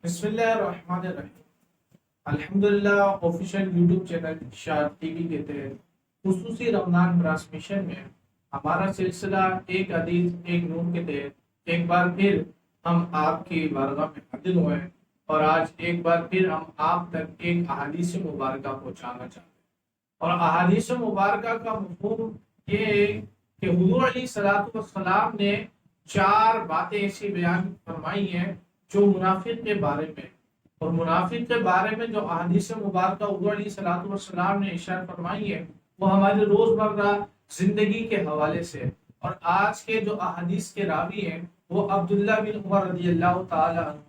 بسم اللہ الرحمن الرحیم۔ الحمدللہ آفیشیل یوٹیوب چینل شاد ٹی وی کے تحت خصوصی رمضان ٹرانسمیشن میں ہمارا سلسلہ ایک حدیث ایک نور کے تحت ایک بار پھر ہم آپ کی بارگاہ میں حاضر ہوئے ہیں، اور آج ایک بار پھر ہم آپ تک ایک احادیث مبارکہ پہنچانا چاہتے ہیں۔ اور احادیث مبارکہ کا مفہوم یہ ہے کہ حضور علیہ الصلوۃ والسلام نے چار باتیں ایسی بیان فرمائی ہیں جو منافق کے بارے میں، اور منافق کے بارے میں جو احادیث مبارکہ حضور علیہ الصلوۃ والسلام نے ارشاد فرمائی ہے وہ ہماری روزمرہ زندگی کے حوالے سے۔ اور آج کے جو احادیث کے راوی ہیں وہ عبداللہ بن عمر رضی اللہ تعالی عنہ ہیں،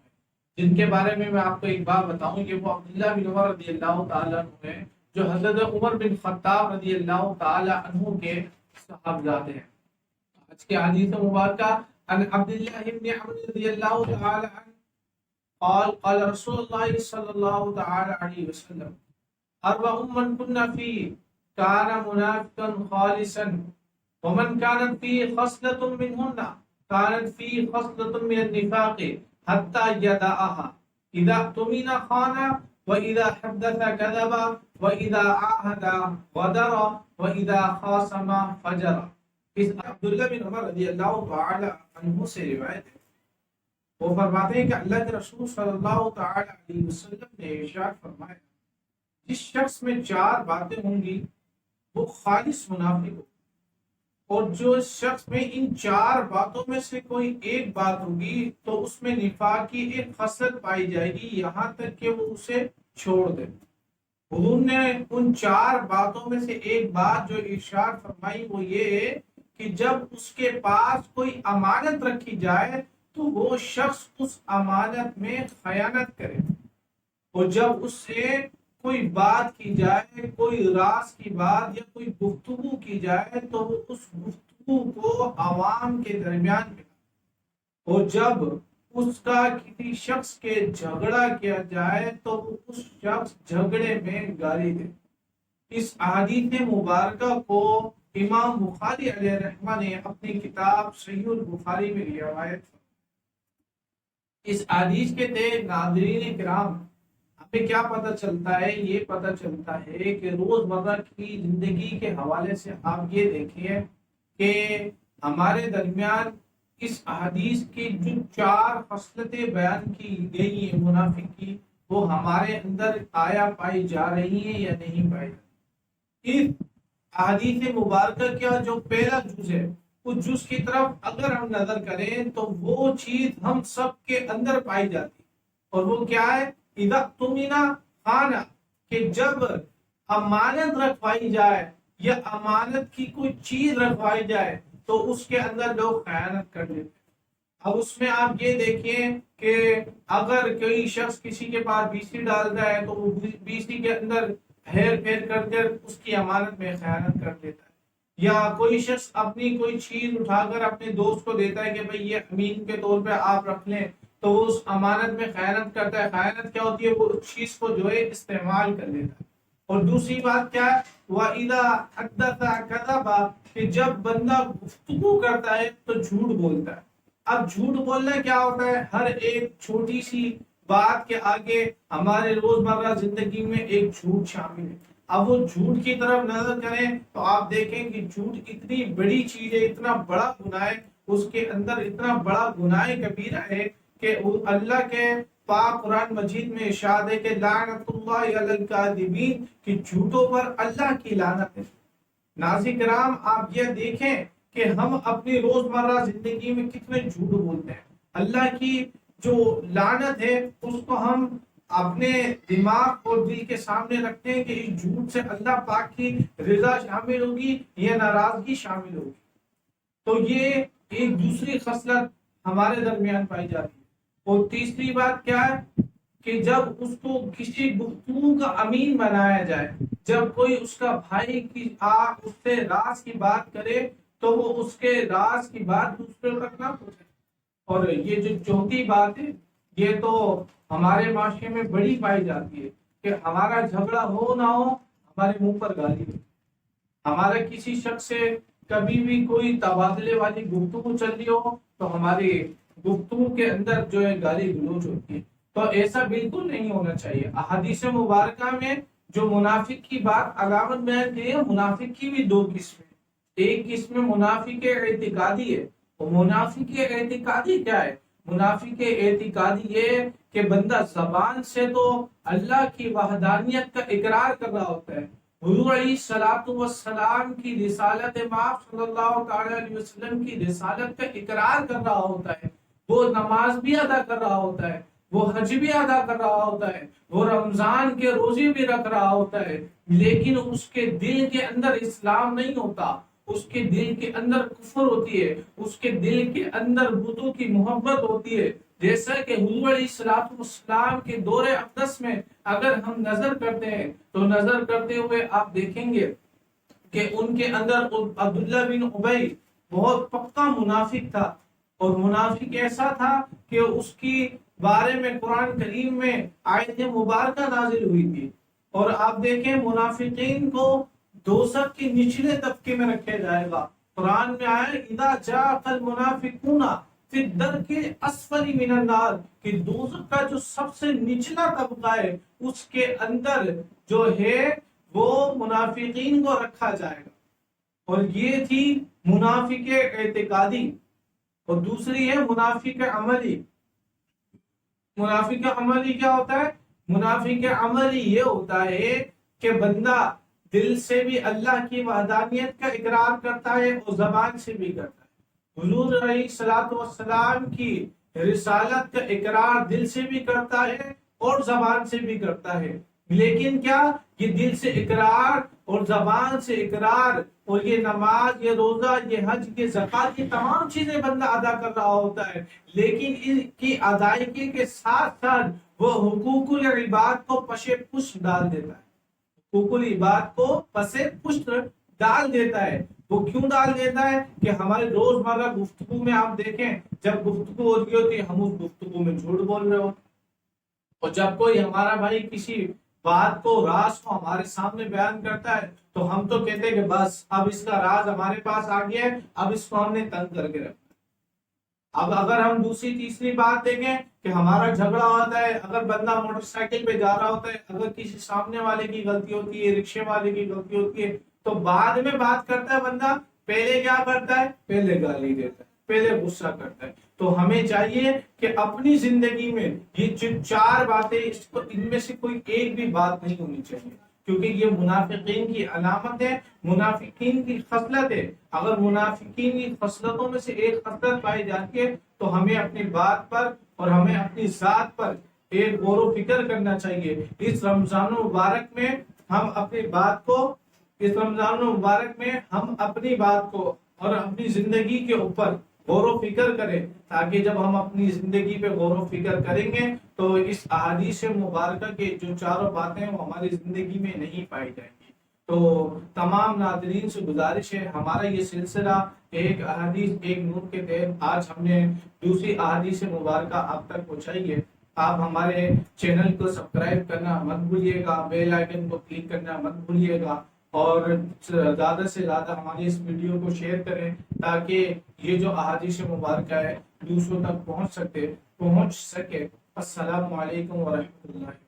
جن کے بارے میں آپ کو ایک بار بتاؤں کہ وہ عبداللہ بن عمر رضی اللہ تعالی عنہ ہیں جو حضرت عمر بن خطاب رضی اللہ تعالی عنہ کے صاحبزادے ہیں۔ آج کے حدیث مبارکہ عن عبداللہ بن عمر رضی اللہ تعالی عنہ قال قال رسول الله صلى الله تعالى عليه وسلم أربع من كنا فيه كان منافقا خالصا ومن كانت فيه خصلة منهن كانت فيه خصلة من النفاق حتى يدعها إذا اؤتمن خان وإذا حدث كذب وإذا عاهد غدر وإذا خاصم فجر۔ اس عبداللہ بن عمر رضی اللہ تعالی عنہ سے روایت ہے، وہ فرماتے ہیں کہ اللہ کے رسول صلی اللہ تعالی علیہ وسلم نے ارشاد فرمایا جس شخص میں چار باتیں ہوں گی وہ خالص منافق ہو، اور جو شخص میں ان چار باتوں میں سے کوئی ایک بات ہوگی تو اس میں نفاق کی ایک خصلت پائی جائے گی یہاں تک کہ وہ اسے چھوڑ دے۔ حضور نے ان چار باتوں میں سے ایک بات جو ارشاد فرمائی وہ یہ ہے کہ جب اس کے پاس کوئی امانت رکھی جائے تو وہ شخص اس امانت میں خیانت کرے، اور جب اس سے کوئی بات کی جائے، کوئی راز کی بات یا کوئی گفتگو کی جائے تو وہ اس گفتگو کو عوام کے درمیان میں، اور جب اس کا کسی شخص کے جھگڑا کیا جائے تو وہ اس شخص جھگڑے میں گالی دے۔ اس احادیث مبارکہ کو امام بخاری علیہ رحمہ نے اپنی کتاب صحیح البخاری میں روایت۔ اس حدیث کے تحت ناظرین کرام ہمیں کیا پتہ چلتا ہے؟ یہ پتہ چلتا ہے کہ روزمرہ کی زندگی کے حوالے سے آپ یہ دیکھیں کہ ہمارے درمیان اس حدیث کی جو چار خصلتیں بیان کی گئی ہیں منافق کی، وہ ہمارے اندر آیا پائی جا رہی ہیں یا نہیں پائی۔ اس حدیث مبارکہ کا جو پہلا جز ہے اس جز کی طرف اگر ہم نظر کریں تو وہ چیز ہم سب کے اندر پائی جاتی، اور وہ کیا ہے؟ اذا اؤتمن خان، کہ جب امانت رکھوائی جائے یا امانت کی کوئی چیز رکھوائی جائے تو اس کے اندر لوگ خیانت کر لیتے۔ اب اس میں آپ یہ دیکھیں کہ اگر کوئی شخص کسی کے پاس بیسی ڈالتا ہے تو وہ بیسی کے اندر ہیر پھیر کر کے اس کی امانت میں خیانت کر دیتا ہے، یا کوئی شخص اپنی کوئی چیز اٹھا کر اپنے دوست کو دیتا ہے کہ بھئی یہ امین کے طور پہ آپ رکھ لیں، تو وہ اس امانت میں خیانت کرتا ہے۔ خیانت کیا ہوتی ہے؟ وہ اس چیز کو جو ہے استعمال کر لیتا ہے۔ اور دوسری بات کیا ہے؟ وَإِذَا حَدَّثَ كَذَبَ، کہ جب بندہ گفتگو کرتا ہے تو جھوٹ بولتا ہے۔ اب جھوٹ بولنا کیا ہوتا ہے؟ ہر ایک چھوٹی سی بات کے آگے ہمارے روزمرہ زندگی میں ایک جھوٹ شامل ہے۔ اب وہ جھوٹ کی طرف نظر کریں تو آپ دیکھیں کہ جھوٹ اتنی بڑی چیز ہے، اتنا بڑا گناہ ہے، اس کے اندر اتنا بڑا گناہ کبیرہ ہے کہ اللہ کے پاک قرآن مجید میں ارشاد ہے کہ لعنت اللہ علی الکاذبین، کہ جھوٹوں پر اللہ کی لعنت ہے۔ ناظرین کرام آپ یہ دیکھیں کہ ہم اپنی روزمرہ زندگی میں کتنے جھوٹ بولتے ہیں۔ اللہ کی جو لعنت ہے اس کو ہم اپنے دماغ اور دل کے سامنے رکھتے ہیں کہ اس جھوٹ سے اللہ پاک کی رضا شامل ہوگی یا ناراضگی شامل ہوگی۔ تو یہ ایک دوسری خصلت ہمارے درمیان پائی جاتی ہے۔ اور تیسری بات کیا ہے کہ جب اس کو کسی گفتگو کا امین بنایا جائے، جب کوئی اس کا بھائی کی آپ اس سے راز کی بات کرے تو وہ اس کے راز کی بات دوسرے تک نہ پہنچے۔ اور یہ جو چوتھی بات ہے یہ تو ہمارے معاشرے میں بڑی پائی جاتی ہے کہ ہمارا جھگڑا ہو نہ ہو ہمارے منہ پر گالی ہو، ہمارا کسی شخص سے کبھی بھی کوئی تبادلے والی گفتگو چل رہی ہو تو ہماری گفتگو کے اندر جو ہے گالی گلوچ ہوتی ہے۔ تو ایسا بالکل نہیں ہونا چاہیے. احادیث مبارکہ میں جو منافق کی بات علامت بیان کی ہے، منافق کی بھی دو قسمیں. ایک قسم منافق اعتقادی ہے. اور منافق اعتقادی کیا ہے؟ منافق اعتقادی یہ کہ بندہ زبان سے تو اللہ کی وحدانیت کا اقرار کر رہا ہوتا ہے، حضور علیہ الصلوۃ والسلام کی رسالت مآب صلی اللہ تعالی علیہ وسلم کی رسالت کا اقرار کر رہا ہوتا ہے، وہ نماز بھی ادا کر رہا ہوتا ہے، وہ حج بھی ادا کر رہا ہوتا ہے، وہ رمضان کے روزے بھی رکھ رہا ہوتا ہے، لیکن اس کے دل کے اندر اسلام نہیں ہوتا، اس کے دل کے اندر کفر ہوتی ہے، اس کے دل کے اندر بتوں کی محبت ہوتی ہے. جیسا کہ حضور علیہ الصلوۃ والسلام کے دور اقدس میں اگر ہم نظر کرتے ہیں تو نظر کرتے ہوئے آپ دیکھیں گے کہ ان کے اندر عبداللہ بن ابی بہت پکا منافق تھا. اور منافق ایسا تھا کہ اس کی بارے میں قرآن کریم میں آیت مبارکہ نازل ہوئی تھی. اور آپ دیکھیں منافقین کو دوزخ کے نچلے طبقے میں رکھا جائے گا. قرآن میں آیا اذا جاء المنافقون فی الدرک الاسفل من النار، کہ دوزخ کا جو سب سے نچلا طبقہ ہے اس کے اندر جو ہے وہ منافقین کو رکھا جائے گا. اور یہ تھی منافق اعتقادی. اور دوسری ہے منافق عملی. منافق عملی کیا ہوتا ہے؟ منافق عملی یہ ہوتا ہے کہ بندہ دل سے بھی اللہ کی وحدانیت کا اقرار کرتا ہے اور زبان سے بھی کرتا ہے. حضور علیہ الصلوۃ والسلام کی رسالت کا اقرار دل سے بھی کرتا ہے اور زبان سے بھی کرتا ہے. لیکن کیا یہ دل سے اقرار اور زبان سے اقرار اور یہ نماز، یہ روزہ، یہ حج، یہ زکوٰۃ، یہ تمام چیزیں بندہ ادا کر رہا ہوتا ہے، لیکن ان کی ادائیگی کے ساتھ ساتھ وہ حقوق العباد کو پشے پشت ڈال دیتا ہے. حقوق العباد کو پسے پشت ڈال دیتا ہے. وہ کیوں ڈال دیتا ہے؟ کہ ہمارے روزمرہ گفتگو میں آپ دیکھیں جب گفتگو ہوتی ہوتی ہے ہم اس گفتگو میں جھوٹ بول رہے ہوتے، اور جب کوئی ہمارا بھائی کسی بات کو، راز کو ہمارے سامنے بیان کرتا ہے تو ہم تو کہتے ہیں کہ بس اب اس کا راز ہمارے پاس آ گیا ہے، اب اس کو ہم نے تنگ کر کے رکھا. اب اگر ہم دوسری تیسری بات دیکھیں کہ ہمارا جھگڑا ہوتا ہے، اگر بندہ موٹر سائیکل پہ جا رہا ہوتا ہے، اگر کسی سامنے والے کی غلطی ہوتی ہے، رکشے والے کی غلطی ہوتی ہے، تو بعد میں بات کرتا ہے بندہ، پہلے کیا کرتا ہے؟ پہلے گالی دیتا ہے، پہلے غصہ کرتا ہے. تو ہمیں چاہیے کہ اپنی زندگی میں یہ جو چار باتیں ان میں سے کوئی ایک بھی بات نہیں ہونی چاہیے، کیونکہ یہ منافقین کی علامت ہے، منافقین کی خصلت ہے. اگر منافقین کی خصلتوں میں سے ایک خصلت پائی جاتی ہے تو ہمیں اپنی بات پر اور ہمیں اپنی ذات پر ایک غور و فکر کرنا چاہیے. اس رمضان المبارک میں ہم اپنی بات کو، اس رمضان المبارک میں ہم اپنی بات کو اور اپنی زندگی کے اوپر غور و فکر کریں، تاکہ جب ہم اپنی زندگی پہ غور و فکر کریں گے تو اس احادیث مبارکہ کے جو چاروں باتیں وہ ہماری زندگی میں نہیں پائی جائیں گی. تو تمام ناظرین سے گزارش ہے، ہمارا یہ سلسلہ ایک احادیث ایک نور کے تحت آج ہم نے دوسری احادیث مبارکہ آپ تک پہنچائی ہے. آپ ہمارے چینل کو سبسکرائب کرنا مت بھولیے گا، بیل آئیکن کو کلک کرنا مت بھولیے گا، اور زیادہ سے زیادہ ہماری اس ویڈیو کو شیئر کریں تاکہ یہ جو احادیث مبارکہ ہے دوسروں تک پہنچ سکے. السلام علیکم ورحمۃ اللہ.